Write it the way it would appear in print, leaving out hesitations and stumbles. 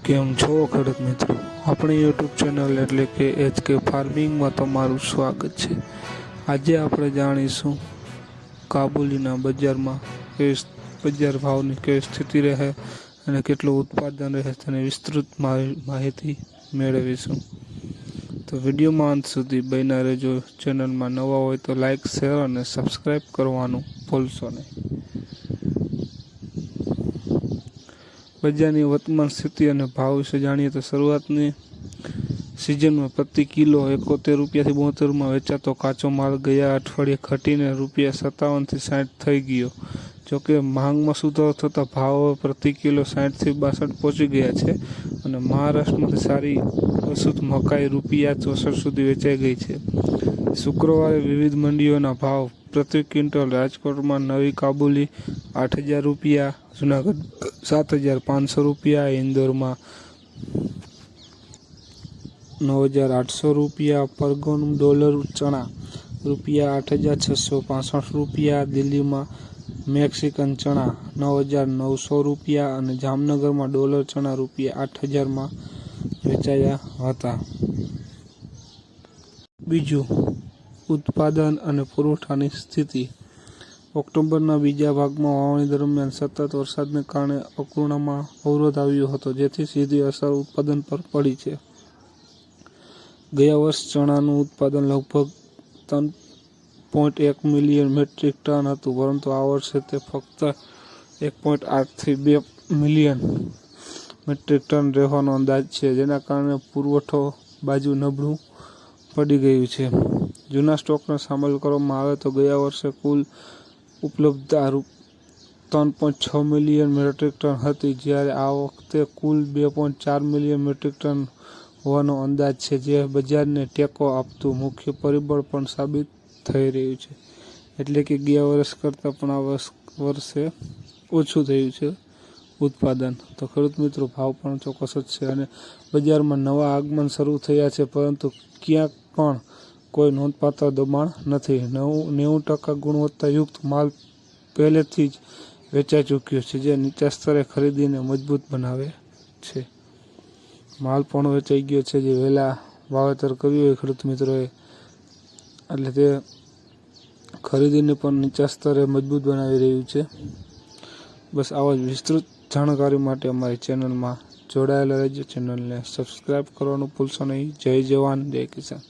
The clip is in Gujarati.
કેમ છો ખેડૂત મિત્રો, આપણી યુટ્યુબ ચેનલ એટલે કે HK ફાર્મિંગમાં તમારું સ્વાગત છે। આજે આપણે જાણીશું કાબુલીના બજારમાં બજાર ભાવની કેવી સ્થિતિ રહે અને કેટલું ઉત્પાદન રહે તેની વિસ્તૃત માહિતી મેળવીશું। તો વિડીયોમાં અંત સુધી બન્યા રહેજો। ચેનલમાં નવા હોય તો લાઇક, શેર અને સબસ્ક્રાઈબ કરવાનું ભૂલશો નહીં। બજારની વર્તમાન સ્થિતિ અને ભાવ વિશે જાણીએ તો શરૂઆતની સિઝનમાં પ્રતિ કિલો 71 રૂપિયાથી 72 વેચાતો કાચો માલ ગયા અઠવાડિયે ઘટીને ₹57 થી 60 થઈ ગયો। જોકે માંગમાં સુધારો થતાં ભાવો પ્રતિ કિલો 60 થી 62 પહોંચી ગયા છે અને મહારાષ્ટ્રમાંથી સારી વસૂત મકાઈ ₹64 સુધી વેચાઈ ગઈ છે। શુક્રવારે વિવિધ મંડીઓના ભાવ પ્રતિ ક્વિન્ટલ: રાજકોટમાં નવી કાબુલી ₹8000, જૂનાગઢ ₹7500, ઇન્દોરમાં ₹9800, પરગોન ડોલર ચણા ₹8665, દિલ્હીમાં મેક્સિકન ચણા ₹9900 અને જામનગરમાં ડોલર ચણા ₹8000 વેચાયા હતા। બીજું, ઉત્પાદન અને પુરવઠાની સ્થિતિ। ઓક્ટોબરના બીજા ભાગમાં વાવણી દરમિયાન સતત વરસાદને કારણે અપૂર્ણામાં અવરોધ આવ્યો હતો, જેથી સીધી અસર ઉત્પાદન પર પડી છે। ગયા વર્ષે ચણાનું ઉત્પાદન લગભગ 3.1 મિલિયન મેટ્રિક ટન હતું, પરંતુ આ વર્ષે તે ફક્ત 1.8 થી 2 મિલિયન મેટ્રિક ટન રહેવાનો અંદાજ છે, જેના કારણે પુરવઠો બાજુ નબળું પડી ગયું છે। જૂના સ્ટોકને સામેલ કરવામાં આવે તો ગયા વર્ષે કુલ ઉપલબ્ધતા 3.6 મિલિયન મેટ્રિક ટન હતી, જ્યારે આ વખતે કુલ 2.4 મિલિયન મેટ્રિક ટન હોવાનો અંદાજ છે, જે બજારને ટેકો આપતું મુખ્ય પરિબળ પણ સાબિત થઈ રહ્યું છે। એટલે કે ગયા વર્ષ કરતાં પણ આ વર્ષે ઓછું થયું છે ઉત્પાદન। તો ખેડૂત મિત્રો, ભાવ પણ ચોક્કસ જ છે અને બજારમાં નવા આગમન શરૂ થયા છે, પરંતુ ક્યાંક પણ કોઈ નોંધપાત્ર દબાણ નથી। 90% ગુણવત્તાયુક્ત માલ પહેલેથી જ વેચાઈ ચૂક્યો છે, જે નીચા સ્તરે ખરીદીને મજબૂત બનાવે છે। માલ પણ વેચાઈ ગયો છે જે વહેલા વાવેતર કર્યું હોય ખેડૂત મિત્રોએ, એટલે તે ખરીદીને પણ નીચા સ્તરે મજબૂત બનાવી રહ્યું છે। બસ આવા જ વિસ્તૃત જાણકારી માટે અમારી ચેનલમાં જોડાયેલા રહેજો। ચેનલને સબસ્ક્રાઈબ કરવાનું ભૂલશો નહીં। જય જવાન, જય કિસાન।